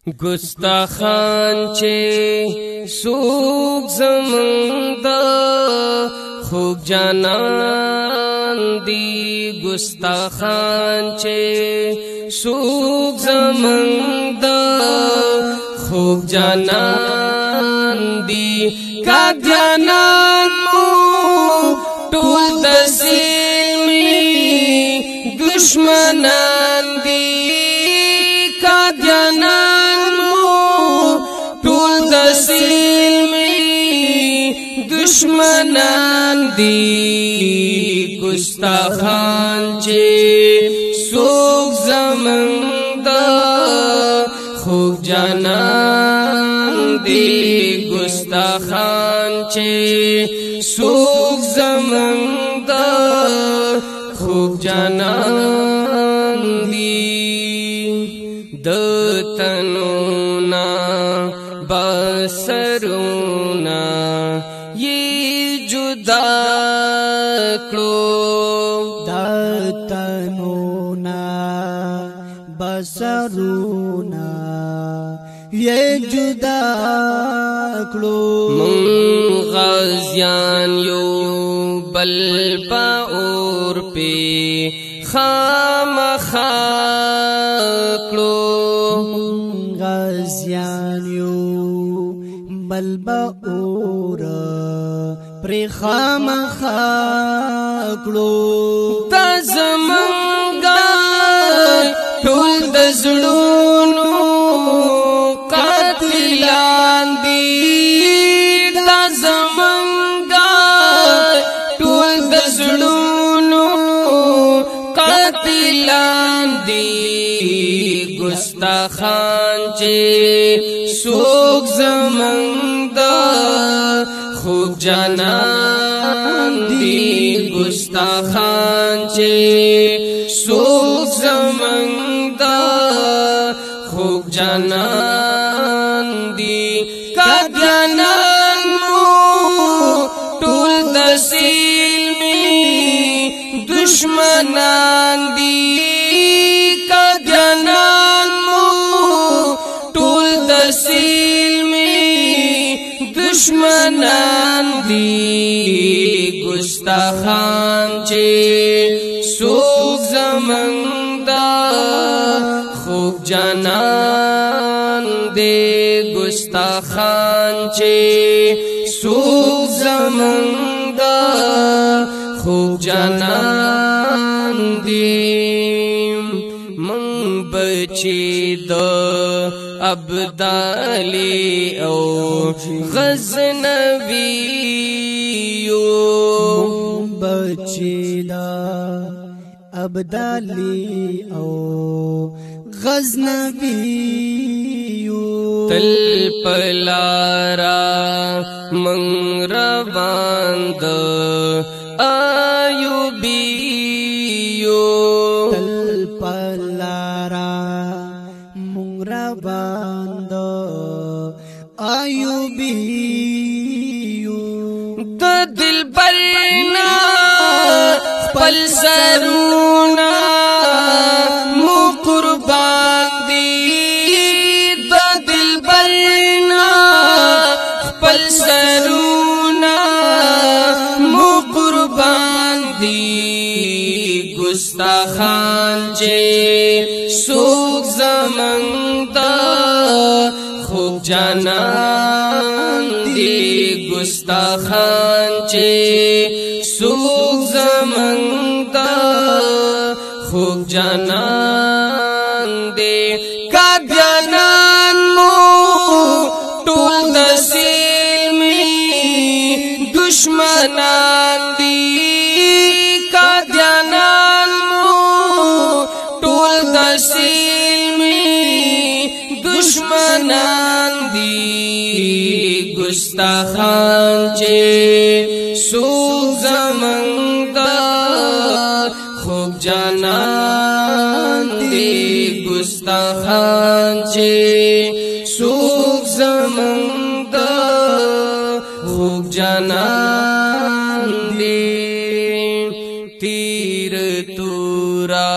ګستاخان چې سوق زمونږ د خوږ جانان دی ګستاخان چې سوق زمونږ د خوږ جانان دی کاک جانان مو ټول د سلمي دشمنان دی کاک جانان مو ټول د سلمي دشمنان دی ګستاخان چې سوق زمونږ د خوږ جانان دی ګستاخان چې سوق زمونږ د خوږ جانان دی د تنونا بسرونا یہ جدا کړو د تنونا بسرونا یہ جدا کړو من غازیان یو بل پا اور پی خامخا کړو غازیان یو بل با اور پر خامخا کړو د زمونږ ټول د زړونو قاتلان دي د زمونږ ټول د زړونو قاتلان دي ګستاخان چې سوق زمونږ د خوږ جانان دی ګستاخان چې سوق زمونږ د خوږ جانان دی کاک جانان مو ټول د سلمي دشمنان دی کاک جانان مو ټول د سلمي دشمنان دی ګستاخان چې سوق زمونږ د خوږ جانان دی ګستاخان چې سوق زمونږ د خوږ جانان دی من بچی د ابدالی او غزنوی بچی دا ابدالی او غزنوی تل پلارا من روان د ایوبیو تل پلارا من روان د ایوبیو د دلبرنا خپل سرونا مو قربان دی د دلبرنا خپل سرونا مو قربان دی ګستاخان چې سوق زمونږ د خوږ جانان دی ګستاخان چې سوق زمونږ د خوږ جانان دی کاک جانان مو ټول د سلمي دشمنان دی کاک جانان مو ټول د سلمي دشمنان دی ګستاخان چې سوق زمونږ د خوږ جانان دی ګستاخان چې سوق زمونږ د خوږ جانان دی تیر تورا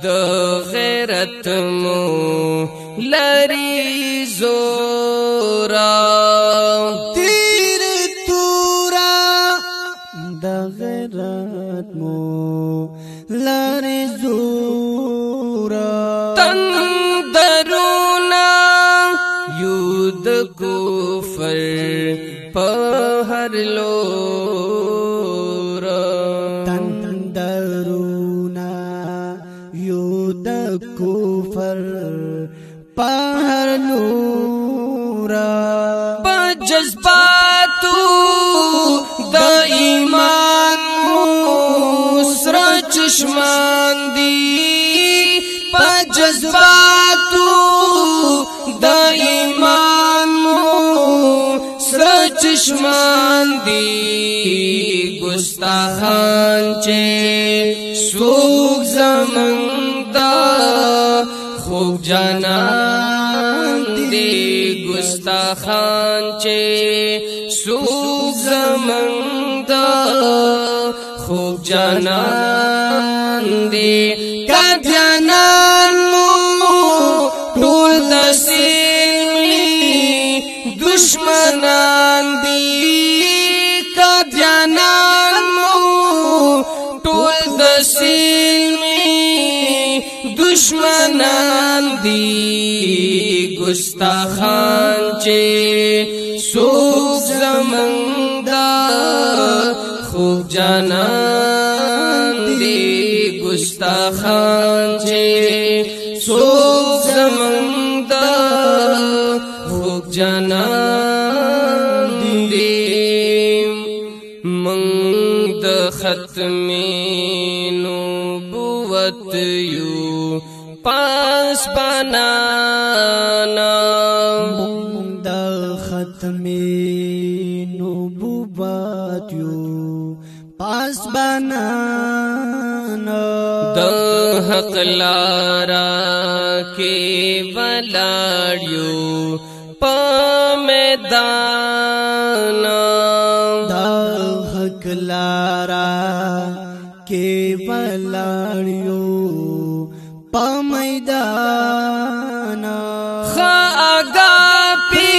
د غیرت مو لا دری زورا تیر تورا د غیرت مو لارې زورا تندرونا یو د کفر په هر لور تندرونا یو د کفر په هر لور په جذباتو د ایمان سره چشمان دی په جذباتو د ایمان سره چشمان دی ګستاخان چې سوق زمنګ دا خوب جانان دی ګستاخان چې سوق زمنګ دا خوب جانان دی کدیانان مو ټول د سیمې دشمنان دی کدیانان مو ټول د سیمې دشمنان دی ګستاخان چې سوق زمنګ دا خوب جانان دی ګستاخان چې سوق زمنګ دا خوب جانان دی من د ختم نبوت یو پاس بنانا د ختم نبوت یو پاس بنانا د حق لارا کې ولاړیو په میدان د حق لارا کې ولاړیو په میدان خاګا پی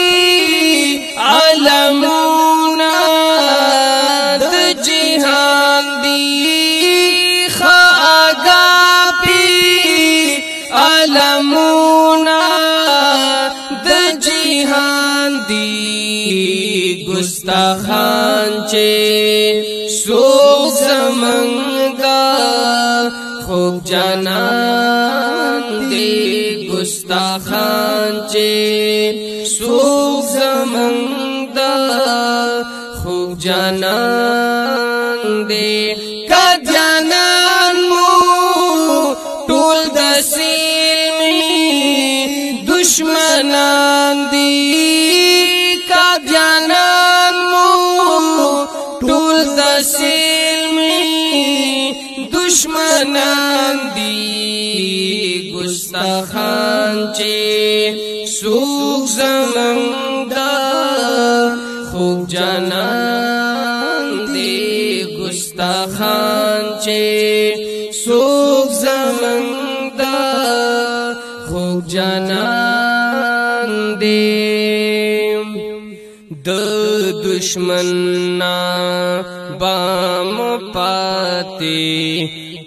علمونا د جهان دی خاګا پی علمونا د جهان دی ګستاخان چې سوق زمنګ خوب جانان دی ګستاخان چې سوق زمنګ خوب جانان دی کدیانان مو ټول د سیمې دشمنان دی کدیانان مو ټول د سیمې دشمنان دی ګستاخان چې سوق زمنګ خوب جانان دی ګستاخان چې سوق زمنګ خوب جانان دی د دشمن نا بام پاتی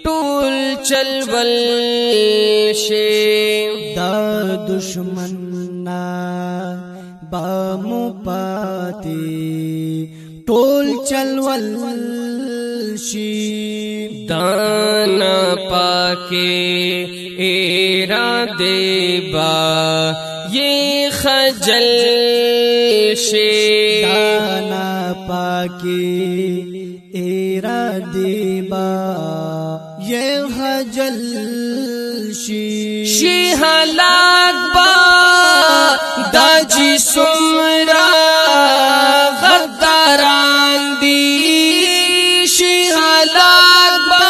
ټول چلول شي دا دشمن نا بامو پاتی ټول چلول شي دانا پاکي اراده با یہ خجل شي دانا پاکی اراده با یہ خجل شي شي هلاک با داجی سمرا غداران دی شي هلاک با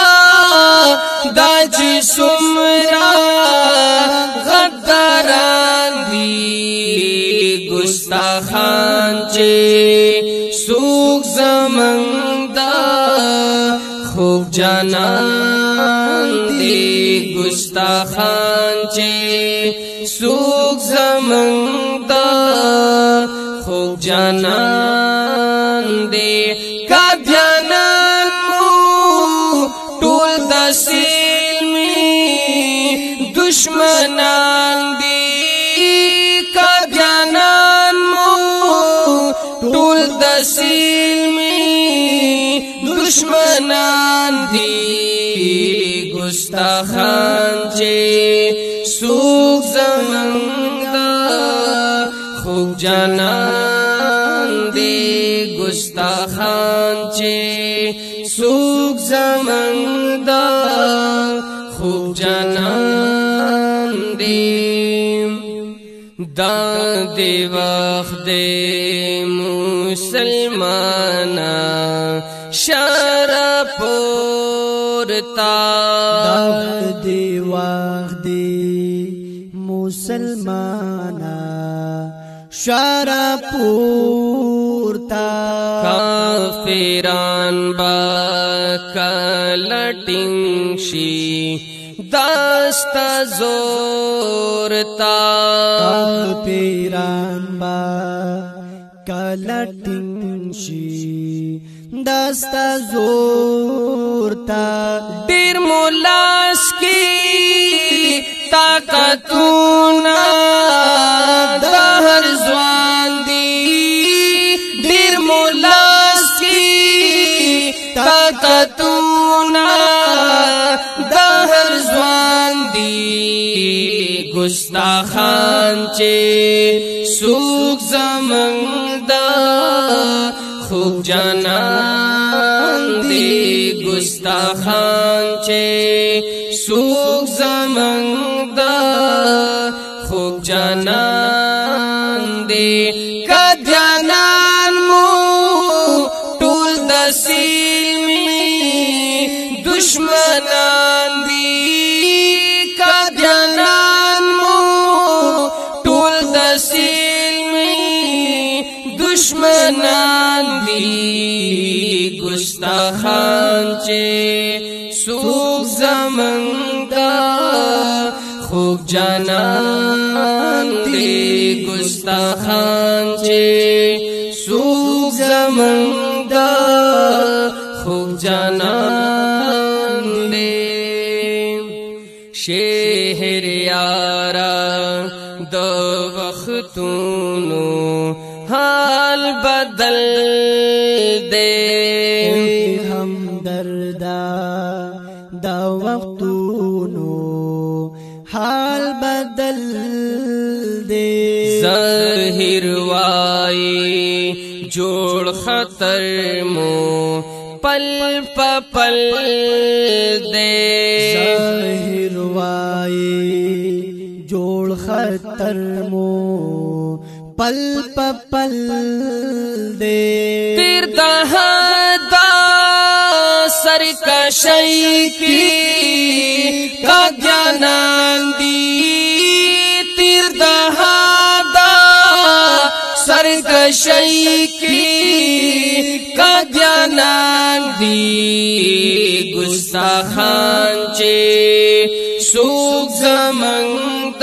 داجی سمرا غداران دی ګستاخان چې سوق زمنګ خوب جانان دی ګستاخان چې سوق زمنګ د خوږ جانان دی قادیانان مو ټول د سلمي دشمنان دی قادیانان مو ټول د سلمي دشمنان دی ګستاخان چې سوق زمنګ د خوږ جانان دی ګستاخان چې سوق زمنګ د خوږ جانان دی دا دی وخت دی مسلمانا شرف پورتا دا دی وخت دی مسلمانا شرف پورتا کافران با کلټینګ شي داستا زورتا کافران با کلټینګ شي داستا زورتا ډیر مولاس کی طاقتونه د هر ځوان دی ډیر مولاس کی طاقتونه د هر ځوان دی ګستاخان چې سوق زمنګ د خوږ جانان دی ګستاخان چې سوق زمنګ د خوږ جانان دی قادیانان مو ټول د سلمي دشمنان دی قادیانان مو ټول د سلمي دشمنان دی ګستاخان چې سوق زمنګ د خوږ جانان دی ګستاخان چې سوق زمنګ د خوږ جانان دی شهر یارا د وختونو حال بدل دے همدردا دا وختونو حال بدل دے ظاهر وائی جوړ خطر مو پل پل دے ظاهر وائی جوړ خطر مو پل پل دے تیر دہدا سرکشی کی قادیانان دی تیر دہدا سرکشی کی قادیانان دی ګستاخان چې سوق زمنګ د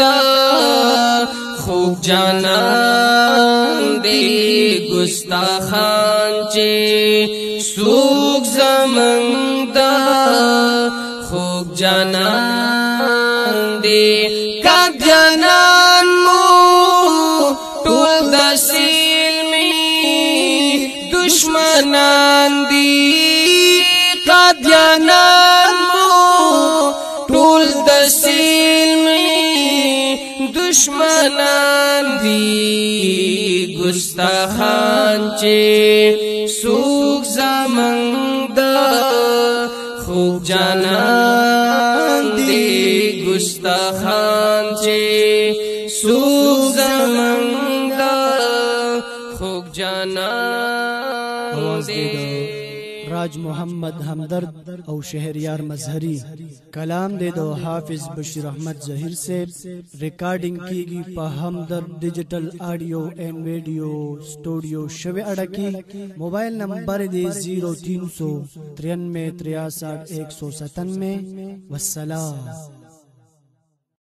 خوږ جانان دی ګستاخان چې سوق زمنګ د خوږ جانان دی قادیانان مو ټول د سلمي دشمنان دی قادیانان مو ټول د سلمي دشمنان دی ګستاخان چې سوق زمنګ د خوږ جانان دی ګستاخان چې سوق زمنګ د خوږ جانان دی راج محمد ہمدرد او شہریار مظہری کلام دے دو حافظ بشیر احمد ظہیر سے ریکارڈنگ کی گی پا ہمدرد ڈیجیٹل آڈیو اینڈ ویڈیو سٹوڈیو شوی اڑکی موبائل نمبر دے 0393 63 197 والسلام.